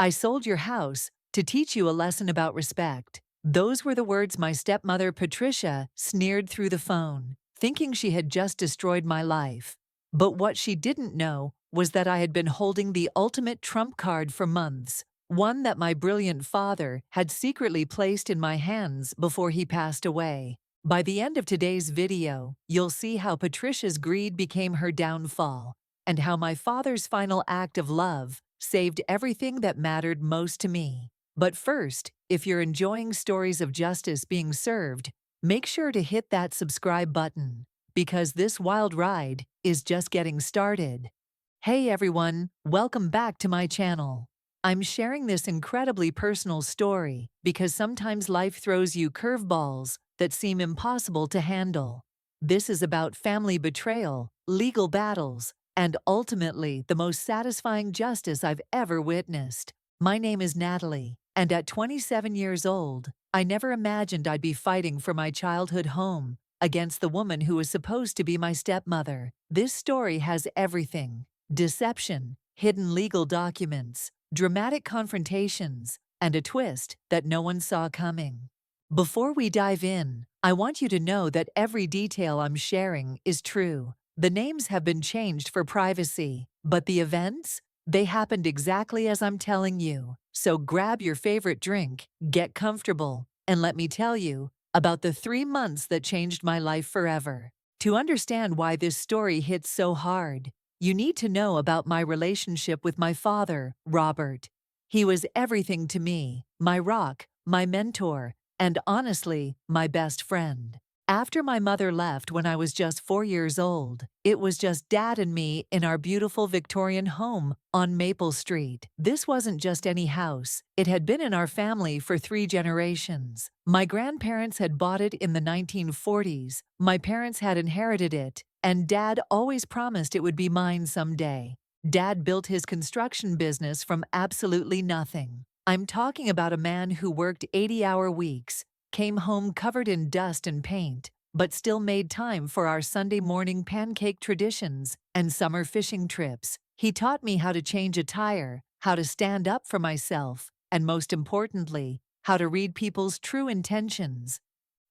I sold your house to teach you a lesson about respect. Those were the words my stepmother Patricia sneered through the phone, thinking she had just destroyed my life. But what she didn't know was that I had been holding the ultimate trump card for months, one that my brilliant father had secretly placed in my hands before he passed away. By the end of today's video, you'll see how Patricia's greed became her downfall, and how my father's final act of love saved everything that mattered most to me. But first, if you're enjoying stories of justice being served, make sure to hit that subscribe button, because this wild ride is just getting started. Hey everyone, welcome back to my channel. I'm sharing this incredibly personal story because sometimes life throws you curveballs that seem impossible to handle. This is about family betrayal, legal battles, and ultimately the most satisfying justice I've ever witnessed. My name is Natalie, and at 27 years old, I never imagined I'd be fighting for my childhood home against the woman who was supposed to be my stepmother. This story has everything: deception, hidden legal documents, dramatic confrontations, and a twist that no one saw coming. Before we dive in, I want you to know that every detail I'm sharing is true. The names have been changed for privacy, but the events? They happened exactly as I'm telling you. So grab your favorite drink, get comfortable, and let me tell you about the 3 months that changed my life forever. To understand why this story hits so hard, you need to know about my relationship with my father, Robert. He was everything to me, my rock, my mentor, and honestly, my best friend. After my mother left when I was just 4 years old, it was just Dad and me in our beautiful Victorian home on Maple Street. This wasn't just any house. It had been in our family for 3 generations. My grandparents had bought it in the 1940s, my parents had inherited it, and Dad always promised it would be mine someday. Dad built his construction business from absolutely nothing. I'm talking about a man who worked 80-hour weeks, came home covered in dust and paint, but still made time for our Sunday morning pancake traditions and summer fishing trips. He taught me how to change a tire, how to stand up for myself, and most importantly, how to read people's true intentions.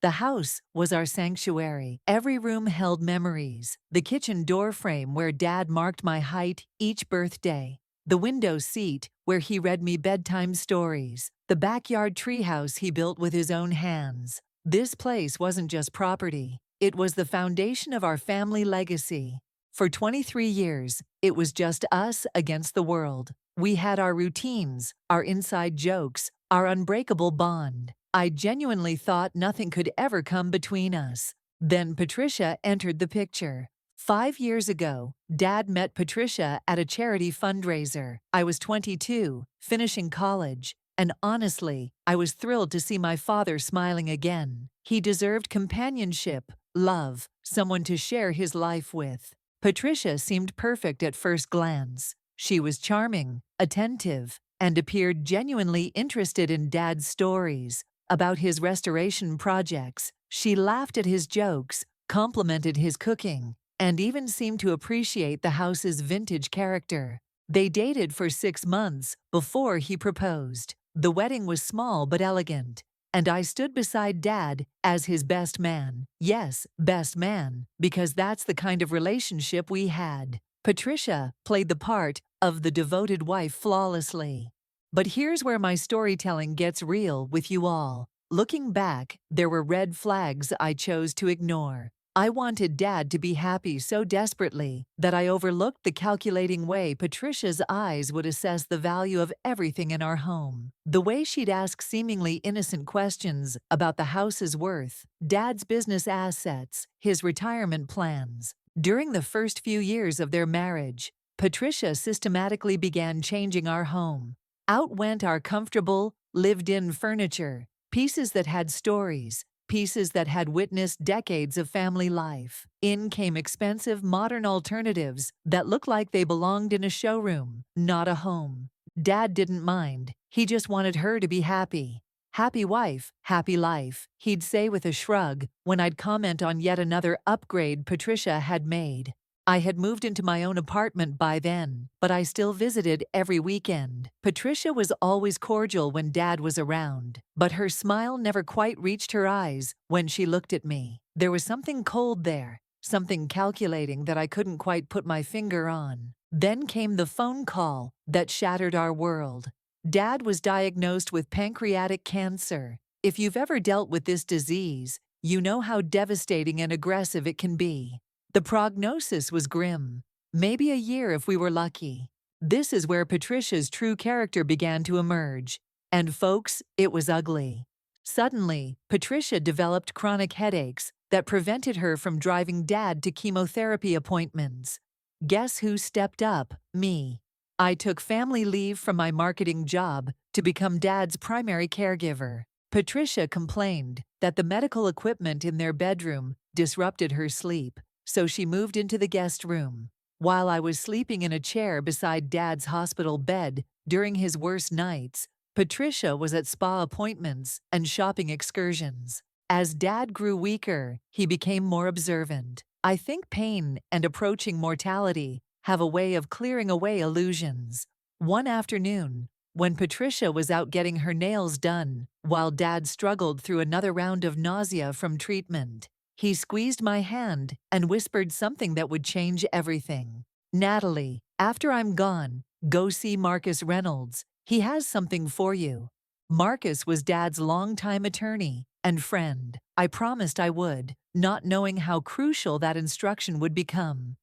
The house was our sanctuary. Every room held memories. The kitchen door frame where Dad marked my height each birthday. The window seat where he read me bedtime stories. The backyard treehouse he built with his own hands. This place wasn't just property. It was the foundation of our family legacy. For 23 years, it was just us against the world. We had our routines, our inside jokes, our unbreakable bond. I genuinely thought nothing could ever come between us. Then Patricia entered the picture. 5 years ago, Dad met Patricia at a charity fundraiser. I was 22, finishing college, and honestly, I was thrilled to see my father smiling again. He deserved companionship, love, someone to share his life with. Patricia seemed perfect at first glance. She was charming, attentive, and appeared genuinely interested in Dad's stories about his restoration projects. She laughed at his jokes, complimented his cooking, and even seemed to appreciate the house's vintage character. They dated for 6 months before he proposed. The wedding was small but elegant, and I stood beside Dad as his best man. Yes, best man, because that's the kind of relationship we had. Patricia played the part of the devoted wife flawlessly. But here's where my storytelling gets real with you all. Looking back, there were red flags I chose to ignore. I wanted Dad to be happy so desperately that I overlooked the calculating way Patricia's eyes would assess the value of everything in our home. The way she'd ask seemingly innocent questions about the house's worth, Dad's business assets, his retirement plans. During the first few years of their marriage, Patricia systematically began changing our home. Out went our comfortable, lived-in furniture, pieces that had stories, pieces that had witnessed decades of family life. In came expensive modern alternatives that looked like they belonged in a showroom, not a home. Dad didn't mind. He just wanted her to be happy. "Happy wife, happy life," he'd say with a shrug when I'd comment on yet another upgrade Patricia had made. I had moved into my own apartment by then, but I still visited every weekend. Patricia was always cordial when Dad was around, but her smile never quite reached her eyes when she looked at me. There was something cold there, something calculating that I couldn't quite put my finger on. Then came the phone call that shattered our world. Dad was diagnosed with pancreatic cancer. If you've ever dealt with this disease, you know how devastating and aggressive it can be. The prognosis was grim. Maybe a year if we were lucky. This is where Patricia's true character began to emerge. And folks, it was ugly. Suddenly, Patricia developed chronic headaches that prevented her from driving Dad to chemotherapy appointments. Guess who stepped up? Me. I took family leave from my marketing job to become Dad's primary caregiver. Patricia complained that the medical equipment in their bedroom disrupted her sleep, so she moved into the guest room. While I was sleeping in a chair beside Dad's hospital bed during his worst nights, Patricia was at spa appointments and shopping excursions. As Dad grew weaker, he became more observant. I think pain and approaching mortality have a way of clearing away illusions. One afternoon, when Patricia was out getting her nails done, while Dad struggled through another round of nausea from treatment, he squeezed my hand and whispered something that would change everything. "Natalie, after I'm gone, go see Marcus Reynolds. He has something for you." Marcus was Dad's longtime attorney and friend. I promised I would, not knowing how crucial that instruction would become.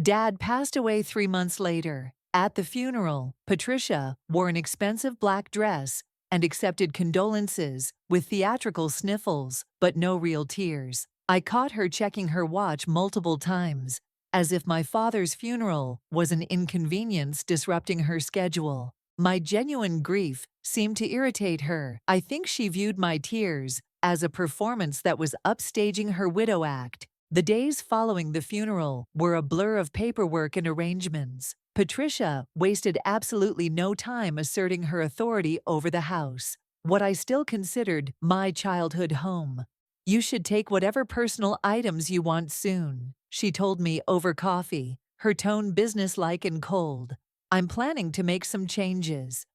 Dad passed away 3 months later. At the funeral, Patricia wore an expensive black dress and accepted condolences with theatrical sniffles, but no real tears. I caught her checking her watch multiple times, as if my father's funeral was an inconvenience disrupting her schedule. My genuine grief seemed to irritate her. I think she viewed my tears as a performance that was upstaging her widow act. The days following the funeral were a blur of paperwork and arrangements. Patricia wasted absolutely no time asserting her authority over the house, what I still considered my childhood home. "You should take whatever personal items you want soon," she told me over coffee, her tone businesslike and cold. "I'm planning to make some changes."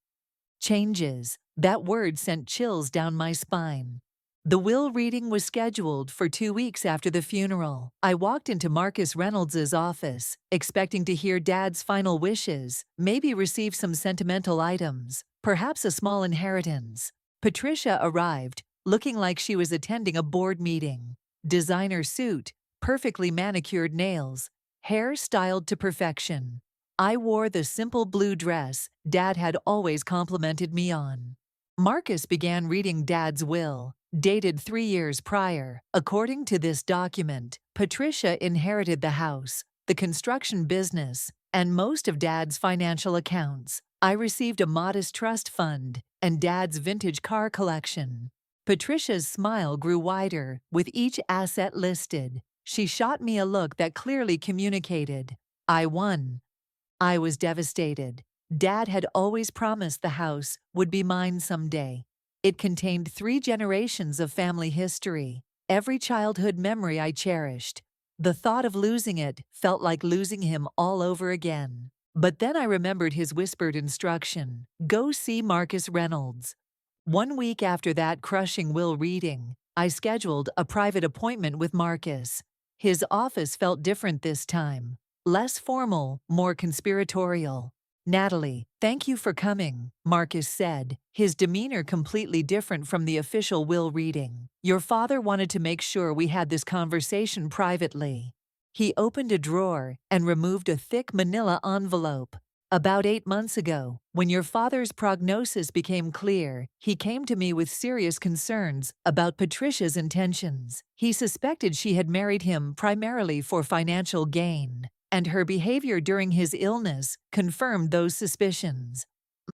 Changes. That word sent chills down my spine. The will reading was scheduled for 2 weeks after the funeral. I walked into Marcus Reynolds' office, expecting to hear Dad's final wishes, maybe receive some sentimental items, perhaps a small inheritance. Patricia arrived, looking like she was attending a board meeting. Designer suit, perfectly manicured nails, hair styled to perfection. I wore the simple blue dress Dad had always complimented me on. Marcus began reading Dad's will, dated 3 years prior. According to this document, Patricia inherited the house, the construction business, and most of Dad's financial accounts. I received a modest trust fund and Dad's vintage car collection. Patricia's smile grew wider with each asset listed. She shot me a look that clearly communicated, "I won." I was devastated. Dad had always promised the house would be mine someday. It contained 3 generations of family history, every childhood memory I cherished. The thought of losing it felt like losing him all over again. But then I remembered his whispered instruction, "Go see Marcus Reynolds." 1 week after that crushing will reading, I scheduled a private appointment with Marcus. His office felt different this time. Less formal, more conspiratorial. "Natalie, thank you for coming," Marcus said, his demeanor completely different from the official will reading. "Your father wanted to make sure we had this conversation privately." He opened a drawer and removed a thick manila envelope. "About 8 months ago, when your father's prognosis became clear, he came to me with serious concerns about Patricia's intentions. He suspected she had married him primarily for financial gain, and her behavior during his illness confirmed those suspicions."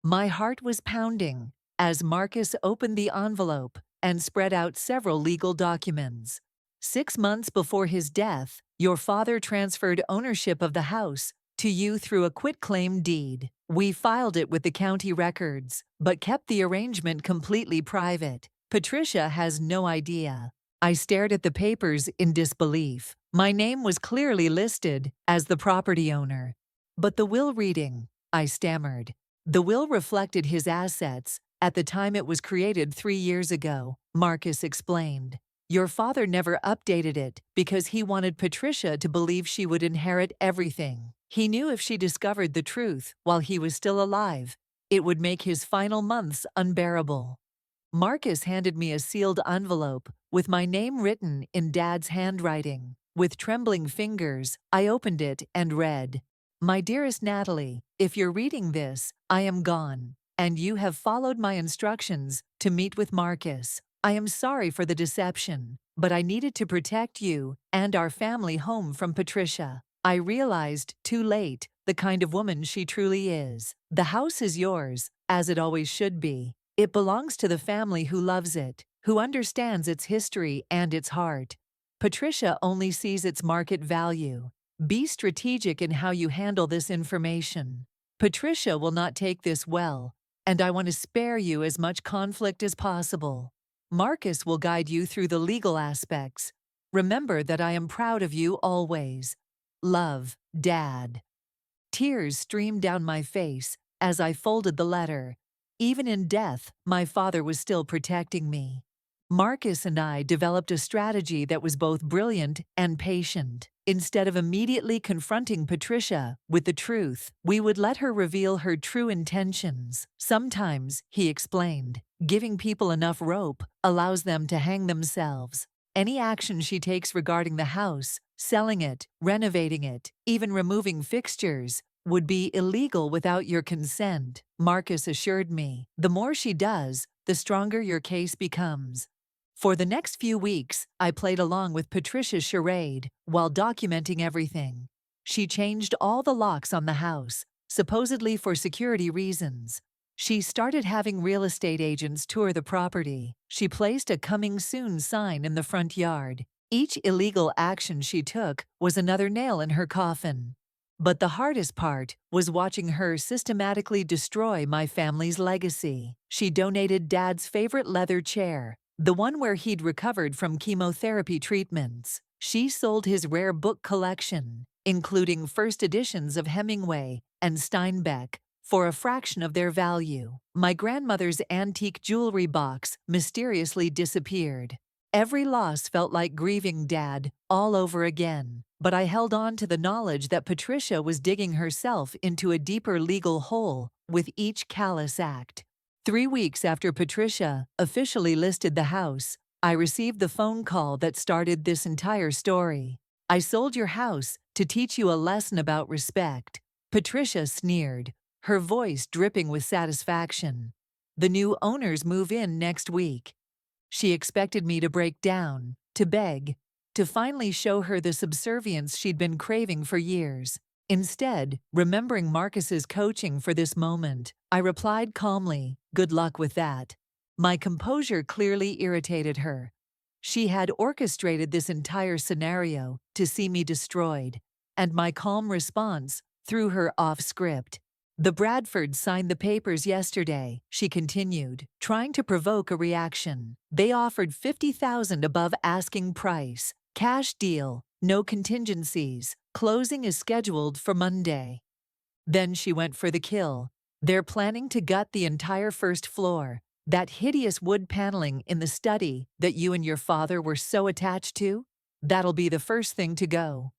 My heart was pounding as Marcus opened the envelope and spread out several legal documents. 6 months before his death, your father transferred ownership of the house to you through a quitclaim deed. We filed it with the county records, but kept the arrangement completely private. Patricia has no idea. I stared at the papers in disbelief. My name was clearly listed as the property owner. But the will reading, I stammered. The will reflected his assets at the time it was created 3 years ago, Marcus explained. Your father never updated it because he wanted Patricia to believe she would inherit everything. He knew if she discovered the truth while he was still alive, it would make his final months unbearable. Marcus handed me a sealed envelope with my name written in Dad's handwriting. With trembling fingers, I opened it and read, My dearest Natalie, if you're reading this, I am gone, and you have followed my instructions to meet with Marcus. I am sorry for the deception, but I needed to protect you and our family home from Patricia. I realized too late the kind of woman she truly is. The house is yours, as it always should be. It belongs to the family who loves it, who understands its history and its heart. Patricia only sees its market value. Be strategic in how you handle this information. Patricia will not take this well, and I want to spare you as much conflict as possible. Marcus will guide you through the legal aspects. Remember that I am proud of you always. Love, Dad. Tears streamed down my face as I folded the letter. Even in death, my father was still protecting me. Marcus and I developed a strategy that was both brilliant and patient. Instead of immediately confronting Patricia with the truth, we would let her reveal her true intentions. Sometimes, he explained, giving people enough rope allows them to hang themselves. Any action she takes regarding the house, selling it, renovating it, even removing fixtures, would be illegal without your consent, Marcus assured me. The more she does, the stronger your case becomes. For the next few weeks, I played along with Patricia's charade while documenting everything. She changed all the locks on the house, supposedly for security reasons. She started having real estate agents tour the property. She placed a "Coming Soon" sign in the front yard. Each illegal action she took was another nail in her coffin. But the hardest part was watching her systematically destroy my family's legacy. She donated Dad's favorite leather chair, the one where he'd recovered from chemotherapy treatments. She sold his rare book collection, including first editions of Hemingway and Steinbeck, for a fraction of their value. My grandmother's antique jewelry box mysteriously disappeared. Every loss felt like grieving Dad all over again, but I held on to the knowledge that Patricia was digging herself into a deeper legal hole with each callous act. 3 weeks after Patricia officially listed the house, I received the phone call that started this entire story. I sold your house to teach you a lesson about respect. Patricia sneered, her voice dripping with satisfaction. The new owners move in next week. She expected me to break down, to beg, to finally show her the subservience she'd been craving for years. Instead, remembering Marcus's coaching for this moment, I replied calmly, "Good luck with that." My composure clearly irritated her. She had orchestrated this entire scenario to see me destroyed, and my calm response threw her off script. The Bradfords signed the papers yesterday, she continued, trying to provoke a reaction. They offered $50,000 above asking price. Cash deal, no contingencies. Closing is scheduled for Monday. Then she went for the kill. They're planning to gut the entire first floor. That hideous wood paneling in the study that you and your father were so attached to? That'll be the first thing to go.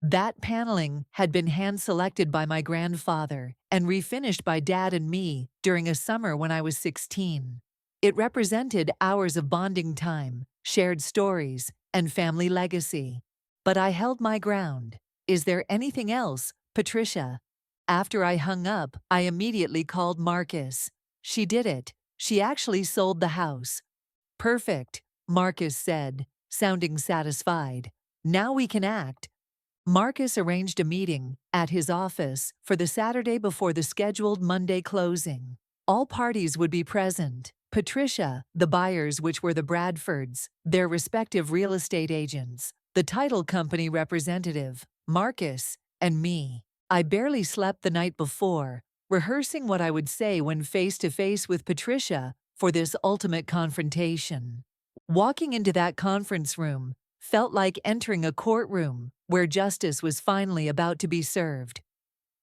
That paneling had been hand-selected by my grandfather and refinished by Dad and me during a summer when I was 16. It represented hours of bonding time, shared stories, and family legacy. But I held my ground. "Is there anything else, Patricia?" After I hung up, I immediately called Marcus. She did it. She actually sold the house. "Perfect," Marcus said, sounding satisfied. "Now we can act." Marcus arranged a meeting at his office for the Saturday before the scheduled Monday closing. All parties would be present: Patricia, the buyers, which were the Bradfords, their respective real estate agents, the title company representative, Marcus, and me. I barely slept the night before, rehearsing what I would say when face to face with Patricia for this ultimate confrontation. Walking into that conference room felt like entering a courtroom where justice was finally about to be served.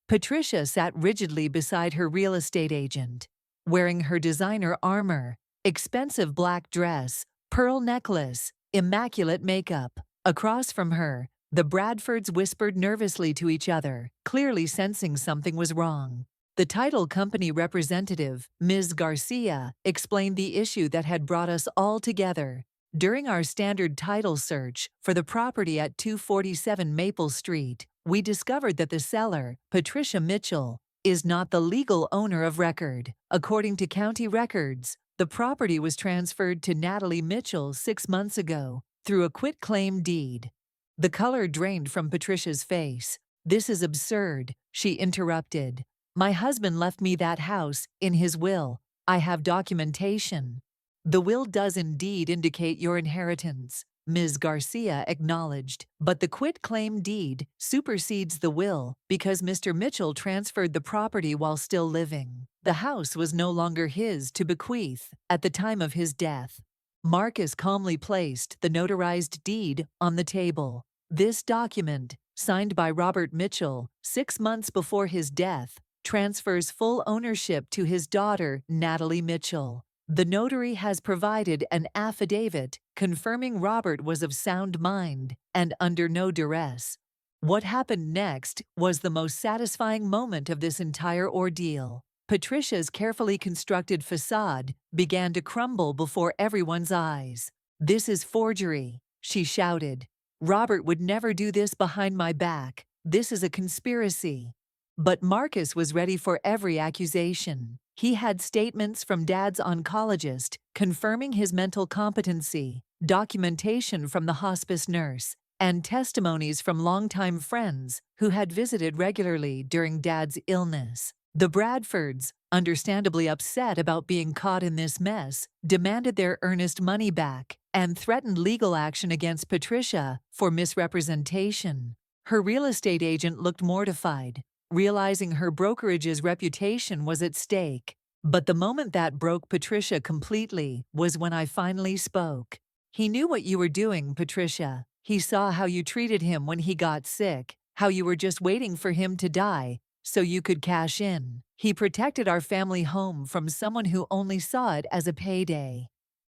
Patricia sat rigidly beside her real estate agent, wearing her designer armor, expensive black dress, pearl necklace, immaculate makeup. Across from her, the Bradfords whispered nervously to each other, clearly sensing something was wrong. The title company representative, Ms. Garcia, explained the issue that had brought us all together. During our standard title search for the property at 247 Maple Street, we discovered that the seller, Patricia Mitchell, is not the legal owner of record. According to county records, the property was transferred to Natalie Mitchell 6 months ago through a quitclaim deed. The color drained from Patricia's face. "This is absurd," she interrupted. "My husband left me that house in his will. I have documentation." "The will does indeed indicate your inheritance," Ms. Garcia acknowledged, "but the quitclaim deed supersedes the will because Mr. Mitchell transferred the property while still living. The house was no longer his to bequeath at the time of his death." Marcus calmly placed the notarized deed on the table. "This document, signed by Robert Mitchell 6 months before his death, transfers full ownership to his daughter, Natalie Mitchell. The notary has provided an affidavit confirming Robert was of sound mind and under no duress." What happened next was the most satisfying moment of this entire ordeal. Patricia's carefully constructed facade began to crumble before everyone's eyes. "This is forgery," she shouted. "Robert would never do this behind my back. This is a conspiracy." But Marcus was ready for every accusation. He had statements from Dad's oncologist confirming his mental competency, documentation from the hospice nurse, and testimonies from longtime friends who had visited regularly during Dad's illness. The Bradfords, understandably upset about being caught in this mess, demanded their earnest money back and threatened legal action against Patricia for misrepresentation. Her real estate agent looked mortified, realizing her brokerage's reputation was at stake. But the moment that broke Patricia completely was when I finally spoke. "He knew what you were doing, Patricia. He saw how you treated him when he got sick, how you were just waiting for him to die so you could cash in. He protected our family home from someone who only saw it as a payday."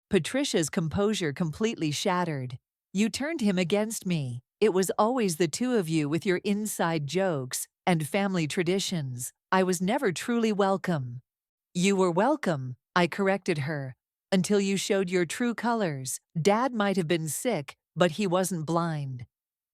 Patricia's composure completely shattered. "You turned him against me. It was always the two of you with your inside jokes and family traditions. I was never truly welcome." "You were welcome," I corrected her, "until you showed your true colors. Dad might have been sick, but he wasn't blind."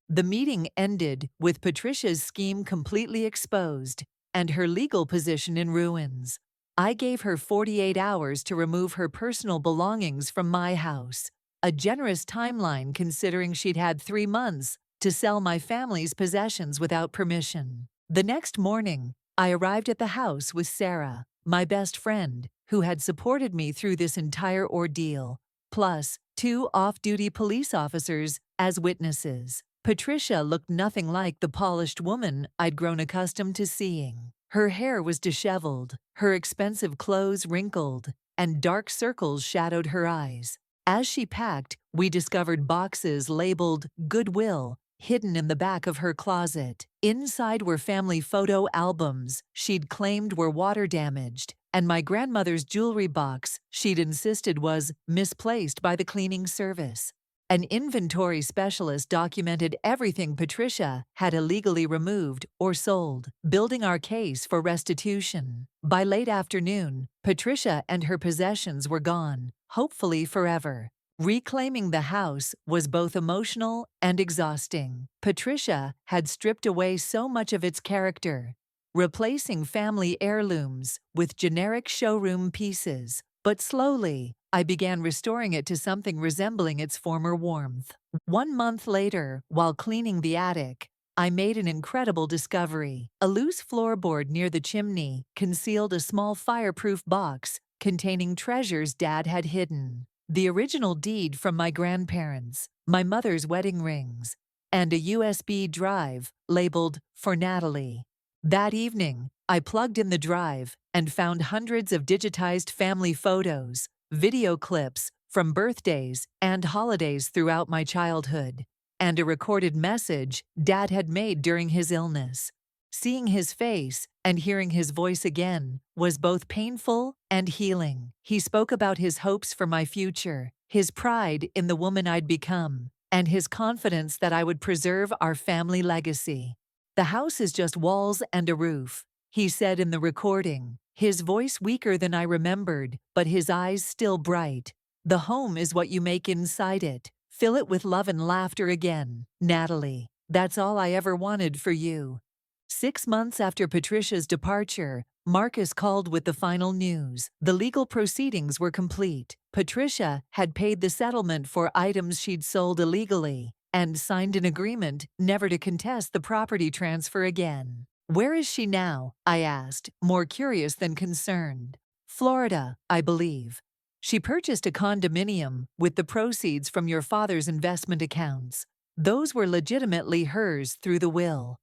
The meeting ended with Patricia's scheme completely exposed and her legal position in ruins. I gave her 48 hours to remove her personal belongings from my house, a generous timeline considering she'd had 3 months to sell my family's possessions without permission. The next morning, I arrived at the house with Sarah, my best friend, who had supported me through this entire ordeal, plus 2 off-duty police officers as witnesses. Patricia looked nothing like the polished woman I'd grown accustomed to seeing. Her hair was disheveled, her expensive clothes wrinkled, and dark circles shadowed her eyes. As she packed, we discovered boxes labeled Goodwill hidden in the back of her closet. Inside were family photo albums she'd claimed were water damaged, and my grandmother's jewelry box she'd insisted was misplaced by the cleaning service. An inventory specialist documented everything Patricia had illegally removed or sold, building our case for restitution. By late afternoon, Patricia and her possessions were gone, hopefully forever. Reclaiming the house was both emotional and exhausting. Patricia had stripped away so much of its character, replacing family heirlooms with generic showroom pieces. But slowly, I began restoring it to something resembling its former warmth. 1 month later, while cleaning the attic, I made an incredible discovery. A loose floorboard near the chimney concealed a small fireproof box containing treasures Dad had hidden. The original deed from my grandparents, my mother's wedding rings, and a USB drive labeled "For Natalie." That evening, I plugged in the drive and found hundreds of digitized family photos, video clips, from birthdays and holidays throughout my childhood, and a recorded message Dad had made during his illness. Seeing his face and hearing his voice again was both painful and healing. He spoke about his hopes for my future, his pride in the woman I'd become, and his confidence that I would preserve our family legacy. "The house is just walls and a roof," he said in the recording, his voice weaker than I remembered, but his eyes still bright. "The home is what you make inside it. Fill it with love and laughter again, Natalie. That's all I ever wanted for you." 6 months after Patricia's departure, Marcus called with the final news. The legal proceedings were complete. Patricia had paid the settlement for items she'd sold illegally and signed an agreement never to contest the property transfer again. "Where is she now?" I asked, more curious than concerned. "Florida, I believe. She purchased a condominium with the proceeds from your father's investment accounts. Those were legitimately hers through the will."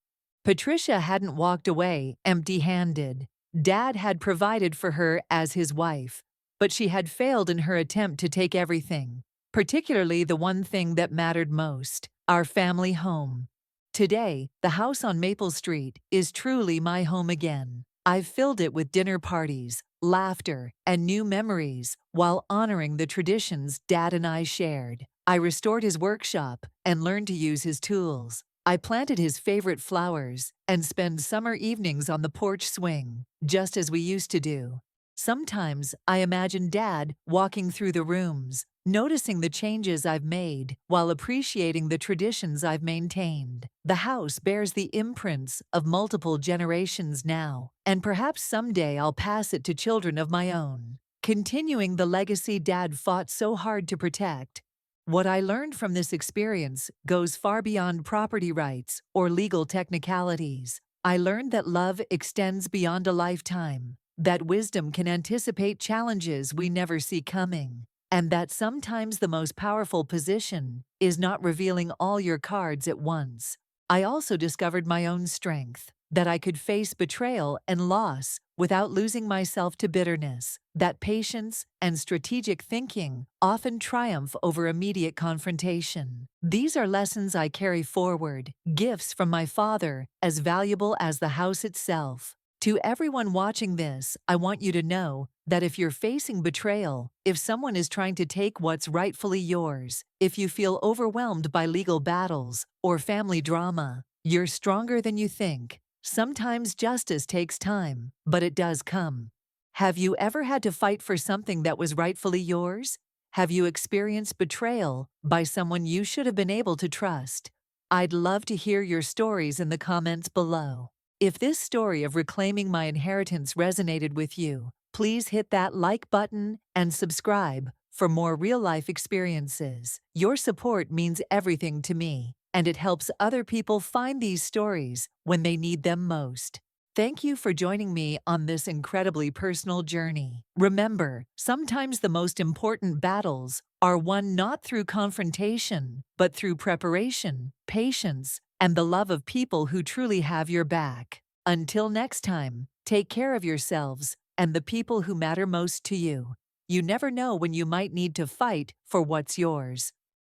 Patricia hadn't walked away empty-handed. Dad had provided for her as his wife, but she had failed in her attempt to take everything, particularly the one thing that mattered most, our family home. Today, the house on Maple Street is truly my home again. I've filled it with dinner parties, laughter, and new memories while honoring the traditions Dad and I shared. I restored his workshop and learned to use his tools. I planted his favorite flowers and spent summer evenings on the porch swing, just as we used to do. Sometimes I imagine Dad walking through the rooms, noticing the changes I've made while appreciating the traditions I've maintained. The house bears the imprints of multiple generations now, and perhaps someday I'll pass it to children of my own, continuing the legacy Dad fought so hard to protect. What I learned from this experience goes far beyond property rights or legal technicalities. I learned that love extends beyond a lifetime, that wisdom can anticipate challenges we never see coming, and that sometimes the most powerful position is not revealing all your cards at once. I also discovered my own strength, that I could face betrayal and loss without losing myself to bitterness, that patience and strategic thinking often triumph over immediate confrontation. These are lessons I carry forward, gifts from my father as valuable as the house itself. To everyone watching this, I want you to know that if you're facing betrayal, if someone is trying to take what's rightfully yours, if you feel overwhelmed by legal battles or family drama, you're stronger than you think. Sometimes justice takes time, but it does come. Have you ever had to fight for something that was rightfully yours? Have you experienced betrayal by someone you should have been able to trust? I'd love to hear your stories in the comments below. If this story of reclaiming my inheritance resonated with you, please hit that like button and subscribe for more real-life experiences. Your support means everything to me, and it helps other people find these stories when they need them most. Thank you for joining me on this incredibly personal journey. Remember, sometimes the most important battles are won not through confrontation, but through preparation, patience, and the love of people who truly have your back. Until next time, take care of yourselves and the people who matter most to you. You never know when you might need to fight for what's yours.